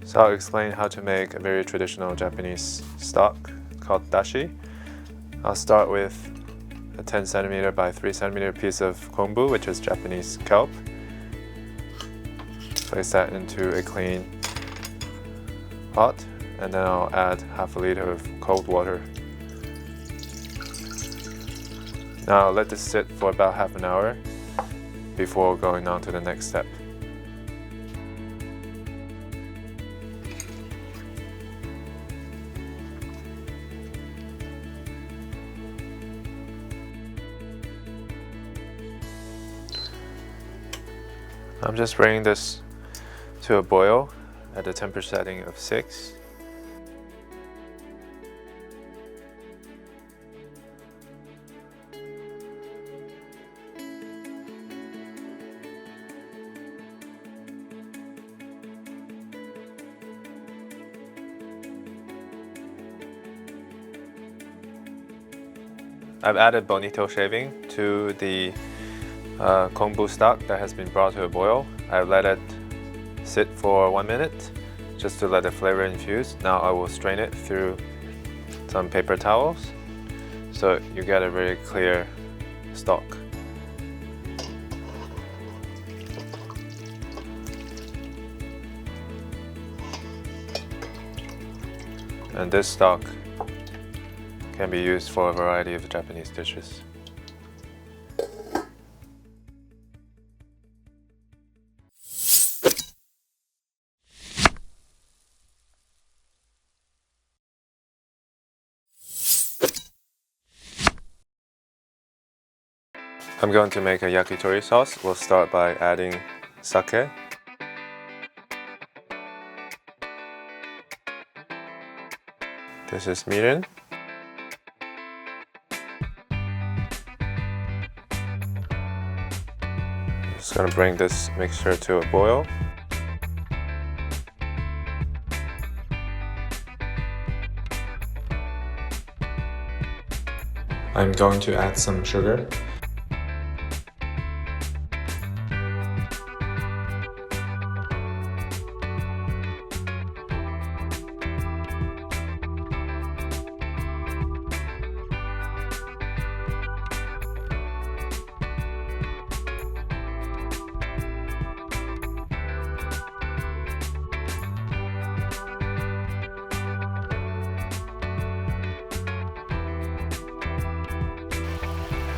So I'll explain how to make a very traditional Japanese stock called dashi. I'll start with a 10 cm by 3 cm piece of kombu, which is Japanese kelp. Place that into a clean pot, and then I'll add half a liter of cold water. Now I'll let this sit for about half an hour before going on to the next step. I'm just bringing this to a boil at a temperature setting of 6. I've added bonito shaving to the kombu stock that has been brought to a boil. I've let it sit for 1 minute just to let the flavor infuse. Now I will strain it through some paper towels so you get a very clear stock. And this stock can be used for a variety of Japanese dishes. I'm going to make a yakitori sauce. We'll start by adding sake. This is mirin. Just gonna bring this mixture to a boil. I'm going to add some sugar.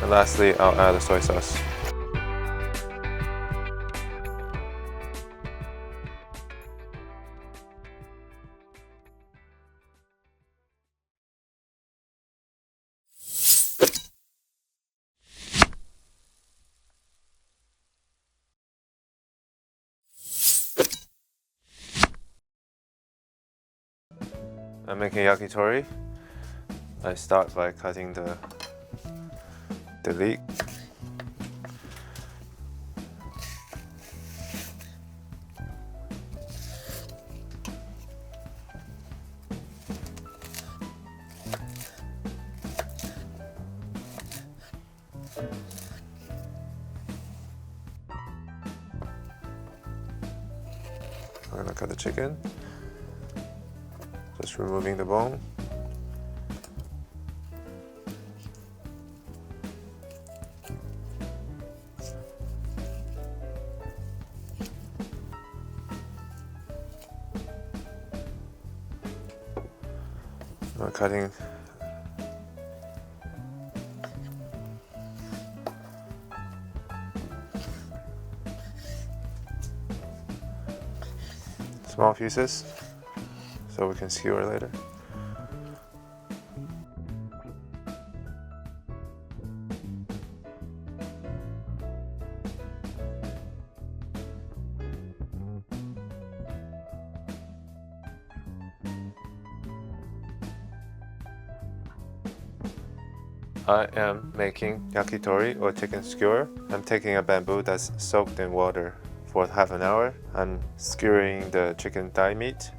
And lastly, I'll add a soy sauce. I'm making yakitori. I start by cutting the leek. I'm gonna cut the chicken, just removing the bone. I'm cutting small pieces so we can skewer later. I am making yakitori or chicken skewer. I'm taking a bamboo that's soaked in water for half an hour. I'm skewering the chicken thigh meat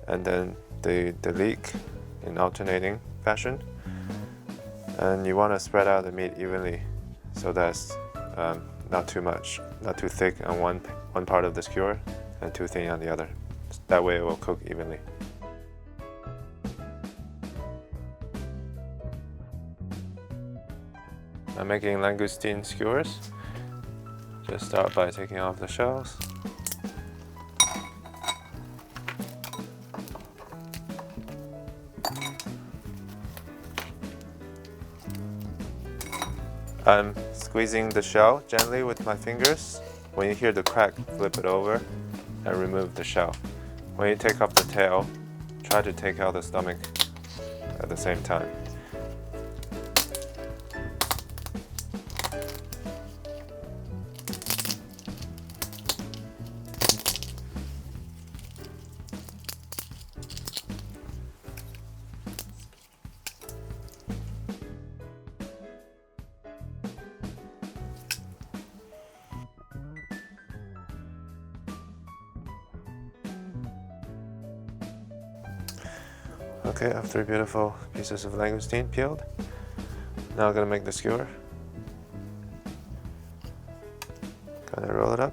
and then the leek in alternating fashion. And you want to spread out the meat evenly so that's not too much, not too thick on one part of the skewer and too thin on the other. That way it will cook evenly. I'm making langoustine skewers. Just start by taking off the shells. I'm squeezing the shell gently with my fingers. When you hear the crack, flip it over and remove the shell. When you take off the tail, try to take out the stomach at the same time. Okay, I have 3 beautiful pieces of langoustine peeled. Now I'm gonna make the skewer. Gonna roll it up.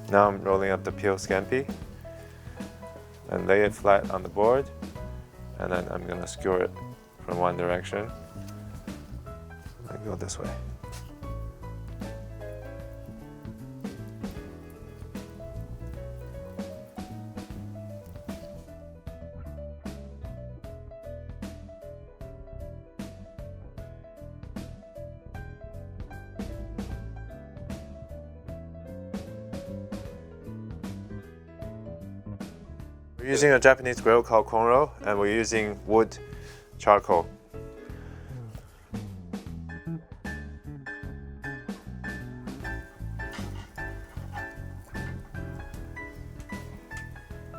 Now I'm rolling up the peeled scampi and lay it flat on the board, and then I'm gonna skewer it from one direction and go this way. We're using a Japanese grill called konro, and we're using wood charcoal.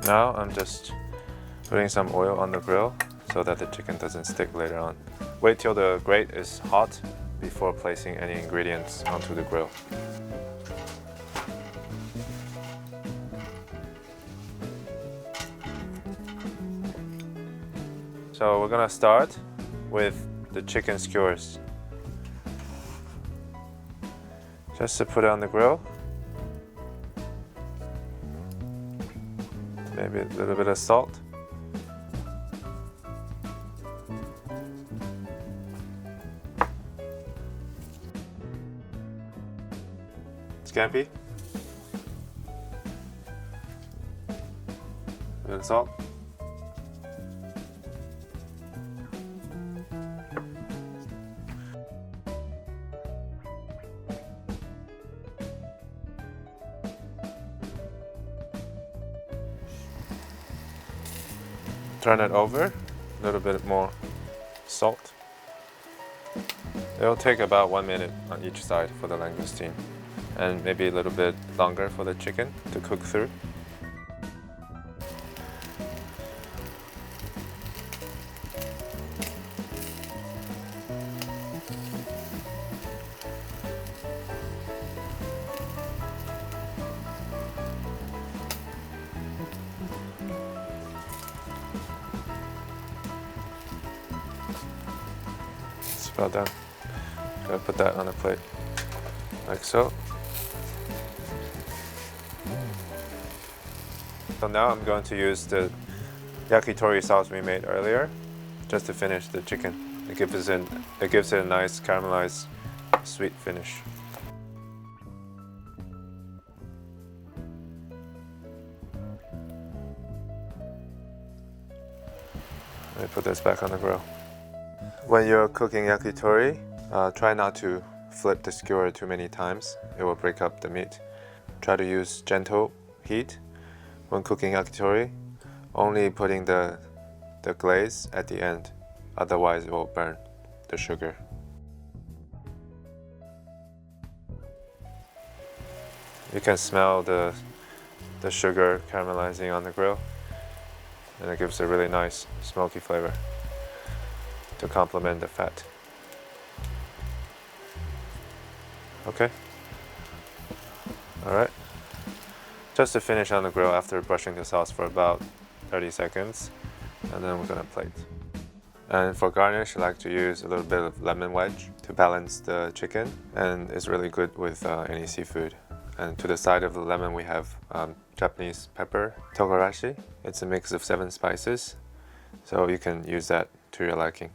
Now I'm just putting some oil on the grill so that the chicken doesn't stick later on. Wait till the grate is hot before placing any ingredients onto the grill. So we're gonna start with the chicken skewers. Just to put it on the grill. Maybe a little bit of salt. Scampi. A bit of salt. Turn it over, a little bit more salt. It'll take about 1 minute on each side for the langoustine, and maybe a little bit longer for the chicken to cook through. About done. Gonna put that on a plate, like so. So now I'm going to use the yakitori sauce we made earlier, just to finish the chicken. It gives it a nice caramelized, sweet finish. Let me put this back on the grill. When you're cooking yakitori, try not to flip the skewer too many times. It will break up the meat. Try to use gentle heat when cooking yakitori, only putting the glaze at the end, otherwise it will burn the sugar. You can smell the sugar caramelizing on the grill, and it gives a really nice smoky flavor to complement the fat. Okay. Alright. Just to finish on the grill after brushing the sauce for about 30 seconds, and then we're gonna plate. And for garnish, I like to use a little bit of lemon wedge to balance the chicken, and it's really good with any seafood. And to the side of the lemon we have Japanese pepper, togarashi. It's a mix of 7 spices, so you can use that to your liking.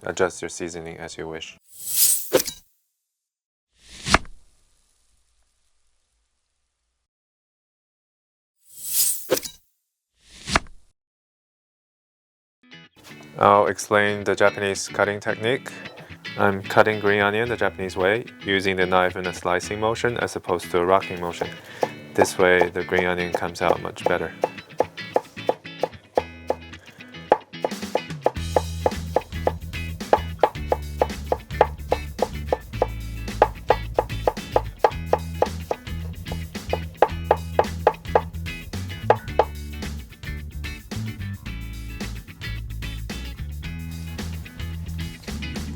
Adjust your seasoning as you wish. I'll explain the Japanese cutting technique. I'm cutting green onion the Japanese way, using the knife in a slicing motion as opposed to a rocking motion. This way the green onion comes out much better.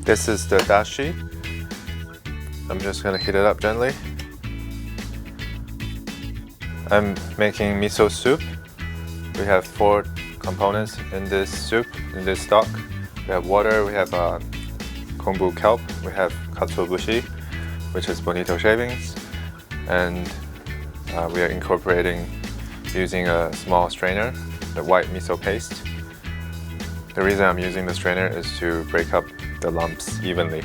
This is the dashi. I'm just going to heat it up gently. I'm making miso soup. We have 4 components in this soup, in this stock. We have water, we have kombu kelp, we have katsuobushi, which is bonito shavings, and we are incorporating using a small strainer, the white miso paste. The reason I'm using the strainer is to break up the lumps evenly,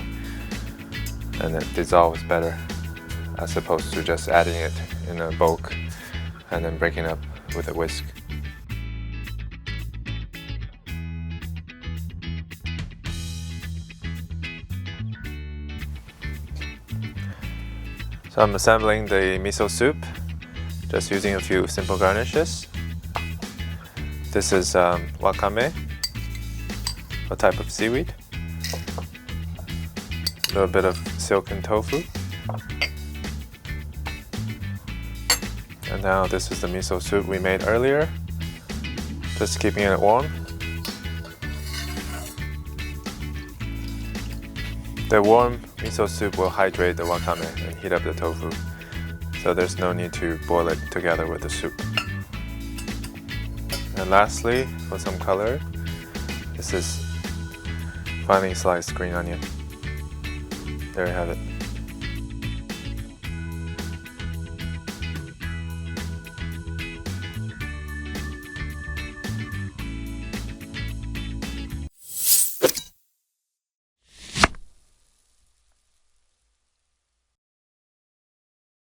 and it dissolves better as opposed to just adding it in a bulk and then breaking up with a whisk. So I'm assembling the miso soup, just using a few simple garnishes. This is wakame, a type of seaweed. A little bit of silken tofu. And now this is the miso soup we made earlier. Just keeping it warm. The warm miso soup will hydrate the wakame and heat up the tofu, so there's no need to boil it together with the soup. And lastly, for some color, this is finely sliced green onion. There you have it.